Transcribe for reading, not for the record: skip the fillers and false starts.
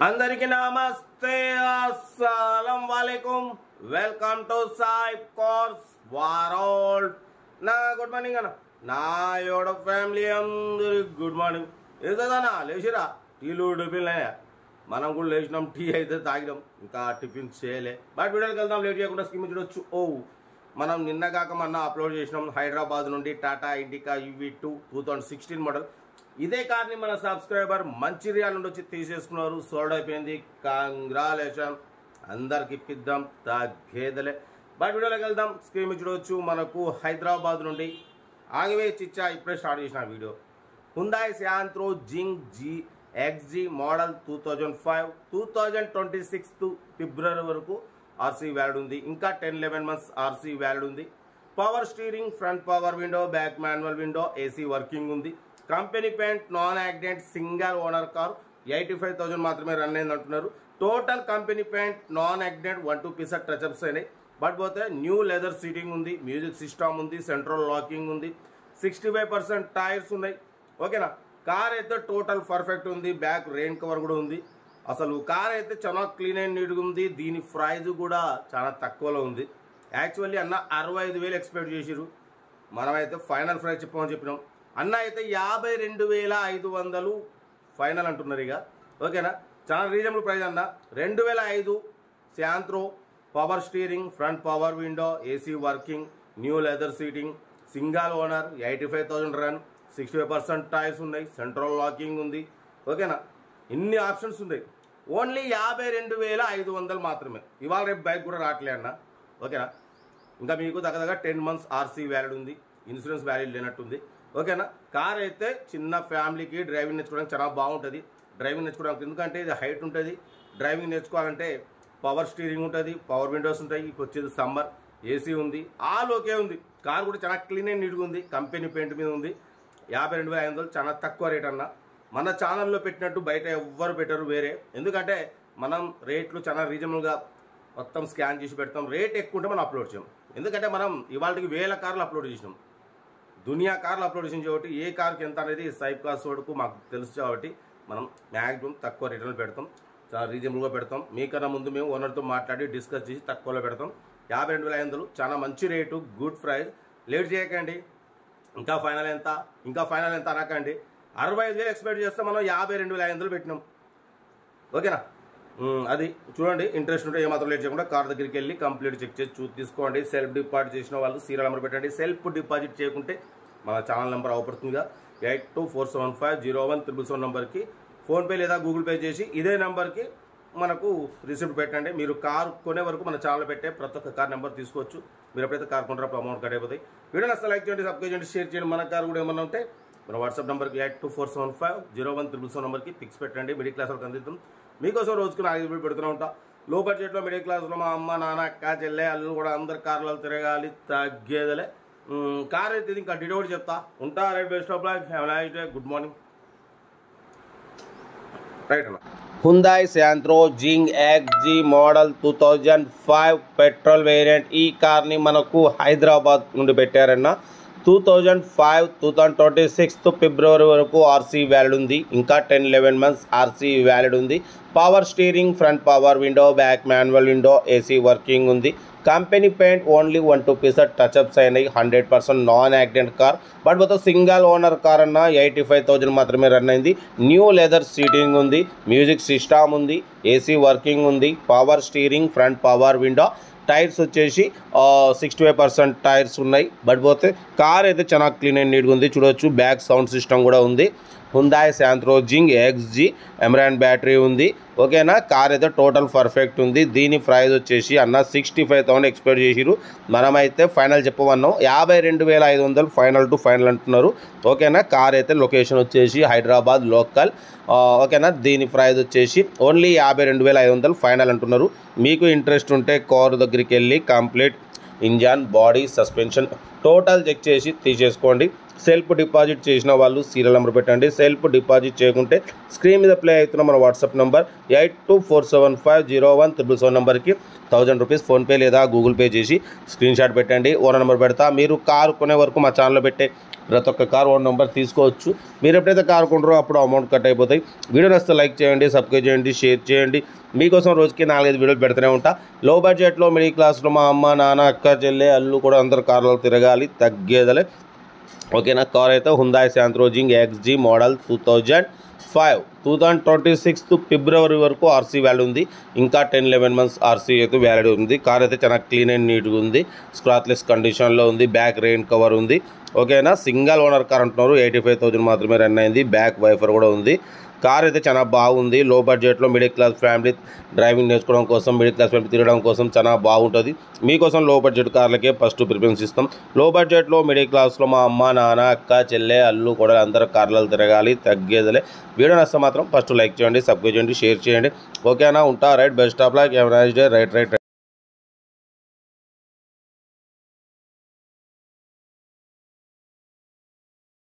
అందరికీ నమస్తే, అస్సలం వాలేకుం. Welcome to Sai cars world. నా గుడ్ మార్నింగ్ అన్న, నా యోడ ఫ్యామిలీ అందరికి గుడ్ మార్నింగ్. ఏదన్నా లేచిరా, టీలు టిఫిన్లే. మనం కూడా లేచినాం, టీ అయితే తాగినాం, ఇంకా టిఫిన్ చేయలే. బట్ వీడియోకి వెళ్దాం, లేట్ చేయకుండా స్కీమ్ చూడొచ్చు. మనం నిన్న కాక మొన్న అప్లోడ్ చేసినాం హైదరాబాద్ నుండి టాటా ఇండికా EV2 2016 మోడల్. ఇదే కార్ని మన సబ్స్క్రైబర్ మంచిర్యాల నుండి వచ్చి తీసేసుకున్నారు. సోల్డ్ అయిపోయింది. కంగ్రాచులేషన్, అందరికి ఇప్పిద్దాం తగ్గేదలే. బట్ వీడియోలోకి వెళ్దాం, స్క్రీన్ చూడవచ్చు. మనకు హైదరాబాద్ నుండి ఆగివే చిచ్చా ఇప్పుడే స్టార్ట్ చేసిన video. Hyundai Santro Xing XG model 2005 2026 ఫిబ్రవరి వరకు ఆర్సీ వ్యాలిడ్ ఉంది. ఇంకా 10-11 మంత్స్ ఆర్సీ వ్యాలిడ్ ఉంది. Power steering, front power window, back manual window, AC working ఉంది. Company paint, non accident, single owner car. 85,000 మాత్రమే రన్ అయింది అంటున్నారు. Total company paint, non accident, 1-2 pieces touch ups అయినాయి. But పోతే new leather seating ఉంది, music system ఉంది, central locking ఉంది, 65% tyres ఉన్నాయి. ఓకేనా. కార్ అయితే టోటల్ పర్ఫెక్ట్ ఉంది. బ్యాక్ రెయిన్ కవర్ కూడా ఉంది. అసలు కార్ అయితే చాలా క్లీన్ అండ్ నీట్గా ఉంది. దీని ప్రైజ్ కూడా చాలా తక్కువలో ఉంది. యాక్చువల్లీ అన్న 65,000 ఎక్స్పెక్ట్ చేసిరు. మనమైతే ఫైనల్ ప్రైస్ చెప్పమని చెప్పినాం. అన్న అయితే 52,500 ఫైనల్ అంటున్నారు ఇక. ఓకేనా, చాలా రీజనబుల్ ప్రైస్ అన్న. 2005 Santro, power steering, front power window, AC working, new leather seating, single owner, 85,000 run, 65% tyres ఉన్నాయి, సెంట్రల్ లాకింగ్ ఉంది. ఓకేనా, ఇన్ని ఆప్షన్స్ ఉన్నాయి. ఓన్లీ 52,500 మాత్రమే. ఇవాళ రేపు బైక్ కూడా రావట్లే అన్న. ఓకేనా, ఇంకా మీకు దగ్గర 10 మంత్స్ ఆర్సీ వ్యాలిడ్ ఉంది. ఇన్సూరెన్స్ వ్యాలిడ్ లేనట్టుంది. ఓకేనా. కార్ అయితే చిన్న ఫ్యామిలీకి డ్రైవింగ్ నేర్చుకోవడానికి చాలా బాగుంటుంది. డ్రైవింగ్ నేర్చుకోవడానికి ఎందుకంటే ఇది హైట్ ఉంటుంది. డ్రైవింగ్ నేర్చుకోవాలంటే పవర్ స్టీరింగ్ ఉంటుంది, పవర్ విండోస్ ఉంటాయి. ఇప్పుడు వచ్చేది సమ్మర్, ఏసీ ఉంది, ఆల్ ఓకే ఉంది. కార్ కూడా చాలా క్లీన్ అండ్ నీట్గా ఉంది. కంపెనీ పెయింట్ మీద ఉంది. 52,500 చాలా తక్కువ రేట్ అన్న. మన ఛానల్లో పెట్టినట్టు బయట ఎవ్వరు పెట్టరు వేరే. ఎందుకంటే మనం రేట్లు చాలా రీజనబుల్గా మొత్తం స్కాన్ చేసి పెడతాం. రేట్ ఎక్కువ ఉంటే మనం అప్లోడ్ చేయం. ఎందుకంటే మనం ఇవాళకి 1000 కార్లు అప్లోడ్ చేసినాం, దునియా కార్లు అప్లోడ్ చేసిన కాబట్టి ఏ కార్కి ఎంత అనేది సైప్ క్లాస్ వరకు మాకు తెలుసు కాబట్టి మనం మ్యాక్సిమం తక్కువ రేట్లలో పెడతాం, చాలా రీజనబుల్గా పెడతాం. మీకన్నా ముందు మేము ఓనర్తో మాట్లాడి డిస్కస్ చేసి తక్కువలో పెడతాం. 52,500 చాలా మంచి రేటు, గుడ్ ప్రైస్. లేట్ చేయకండి. ఇంకా ఫైనల్ ఎంత అనకండి. 65,000 ఎక్స్పెక్ట్ చేస్తే మనం 52,500 పెట్టినాం. ఓకేనా. అది చూడండి. ఇంట్రెస్ట్ ఉంటే ఏమాత్రం లేట్ చేయకుండా కార్ దగ్గరికి వెళ్ళి కంప్లీట్ చెక్ చేసి తీసుకోండి. సెల్ఫ్ డిపాజిట్ చేసిన వాళ్ళు సీరియల్ నెంబర్ పెట్టండి. సెల్ఫ్ డిపాజిట్ చేయకుంటే మన ఛానల్ నెంబర్ అవపడుతుందిగా 8247501777 నెంబర్కి ఫోన్పే లేదా గూగుల్ పే చేసి ఇదే నెంబర్కి మనకు రిసిప్ట్ పెట్టండి. మీరు కార్ కొనే వరకు మన ఛానల్ పెట్టే ప్రతి ఒక్క కార్ నెంబర్ తీసుకోవచ్చు. మీరు ఎప్పుడైతే కార్ కొంటారో అప్పుడు అమౌంట్ కట్ అయిపోతాయి. వీడియో అసలు లైక్ చేయండి, సబ్స్క్రైబ్ చేయండి, షేర్ చేయండి. మన కార్ కూడా ఏమన్నా ఉంటే మన వాట్సాప్ నెంబర్కి 8247501777 నెంబర్కి పిక్స్ పెట్టండి. మిడిల్ క్లాస్ వాళ్ళకి అందిద్దాం. మీకోసం రోజుకు 4 వీడియో పెడుతూ ఉంటా. లో బడ్జెట్లో మిడిల్ క్లాస్లో మా అమ్మ, నాన్న, అక్క, చెల్లె, అల్లు కూడా అందరు కార్లలో తిరగాలి, తగ్గేదలే. కార్ అయితే ఇంకా డీటెయిల్ చెప్తా ఉంటా. Right, best of luck, have a nice day, good morning. Right అన్న. Hyundai Santro Xing XG model 2005 petrol variant. ఈ కార్ని మనకు హైదరాబాద్ నుండి పెట్టారన్న. 2005 2026 ఫిబ్రవరి వరకు ఆర్సీ వ్యాలిడ్ ఉంది. ఇంకా 10-11 మంత్స్ ఆర్సీ వ్యాలిడ్ ఉంది. Power steering, front power window, back manual window, AC working ఉంది. Company paint only 1-2 pieces touch ups అయినాయి. 100% నాన్ యాక్సిడెంట్ కార్. బట్ మొత్తం సింగిల్ ఓనర్ కార్ అన్న. 85,000 మాత్రమే రన్ అయింది. న్యూ లెదర్ సీటింగ్ ఉంది, మ్యూజిక్ సిస్టమ్ ఉంది, AC working ఉంది, power steering, front power window, tyres వచ్చేసి 65% టైర్స్ ఉన్నాయి. బట్ పోతే కార్ అయితే చాలా క్లీన్ అండ్ నీట్గా ఉంది. చూడవచ్చు బ్యాక్ సౌండ్ సిస్టమ్ కూడా ఉంది. Hyundai Santro Xing XG Amaron battery ఉంది. ఓకేనా. కార్ అయితే టోటల్ పర్ఫెక్ట్ ఉంది. దీని ప్రైస్ వచ్చేసి అన్న 65,000 ఎక్స్పెక్ట్ చేసిరు. మనమైతే ఫైనల్ చెప్పమన్నాం 52,500 ఫైనల్ టు ఫైనల్ అంటున్నారు. ఓకేనా. కార్ అయితే లొకేషన్ వచ్చేసి హైదరాబాద్ లోకల్. ఓకేనా. దీని ప్రైస్ వచ్చేసి ఓన్లీ 52,500 ఫైనల్ అంటున్నారు. మీకు ఇంట్రెస్ట్ ఉంటే కార్ దగ్గరికి వెళ్ళి complete engine, body, suspension total check చేసి తీసేసుకోండి. సెల్ఫ్ డిపాజిట్ చేసిన వాళ్ళు సీరియల్ నెంబర్ పెట్టండి. సెల్ఫ్ డిపాజిట్ చేయకుంటే స్క్రీన్ మీద ప్లే అవుతున్న మన వాట్సాప్ నెంబర్ 8247501777 నెంబర్కి 1000 రూపీస్ ఫోన్పే లేదా గూగుల్ పే చేసి స్క్రీన్ షాట్ పెట్టండి. ఓనర్ నెంబర్ పెడతా. మీరు కారు కొనే వరకు మా ఛానల్లో పెట్టే ప్రతి ఒక్క కార్ ఓనర్ నెంబర్ తీసుకోవచ్చు. మీరు ఎప్పుడైతే కారు కొంటారో అప్పుడు అమౌంట్ కట్ అయిపోతాయి. వీడియో నచ్చితే లైక్ చేయండి, సబ్స్క్రైబ్ చేయండి, షేర్ చేయండి. మీకోసం రోజుకి 4-5 వీడియోలు పెడుతూనే ఉంటా. లో బడ్జెట్లో మిడిల్ క్లాస్లో మా అమ్మ నాన్న అక్క చెల్లె అల్లు కూడా అందరు కార్లలో తిరగాలి, తగ్గేదలే. ఓకేనా. కార్ అయితే హుందాయ్ శాంత్రో జింగ్ XG మోడల్ 2026 ఫిబ్రవరి వరకు ఆర్సీ వ్యాలిడ్ ఉంది. ఇంకా 10-11 మంత్స్ ఆర్సీ అయితే వ్యాలిడ్ ఉంది. కార్ అయితే చాలా క్లీన్ అండ్ నీట్గా ఉంది. స్క్రాచ్లెస్ కండిషన్లో ఉంది. బ్యాక్ రెయిన్ కవర్ ఉంది. ఓకేనా. సింగల్ ఓనర్ కార్ అంటున్నారు. 85,000 మాత్రమే రన్ అయింది. బ్యాక్ వైఫర్ కూడా ఉంది. కార్ అయితే చాలా బాగుంది. లో బడ్జెట్లో మిడిల్ క్లాస్ ఫ్యామిలీ డ్రైవింగ్ నేర్చుకోవడం కోసం, మిడిల్ క్లాస్ ఫ్యామిలీ తిరగడం కోసం చాలా బాగుంటుంది. మీకోసం లో బడ్జెట్ కార్లకే ఫస్ట్ ప్రిఫరెన్స్ ఇస్తాం. లో బడ్జెట్లో మిడిల్ క్లాస్లో మా అమ్మ నాన్న అక్క చెల్లె అల్లు కూడా అందరూ కార్లలో తిరగాలి, తగ్గేదలే. వీడియో నచ్చితే మాత్రం ఫస్ట్ లైక్ చేయండి, సబ్స్క్రైబ్ చేయండి, షేర్ చేయండి. ఓకేనా. ఉంటా. Right. Best of luck. Have a nice day. Right.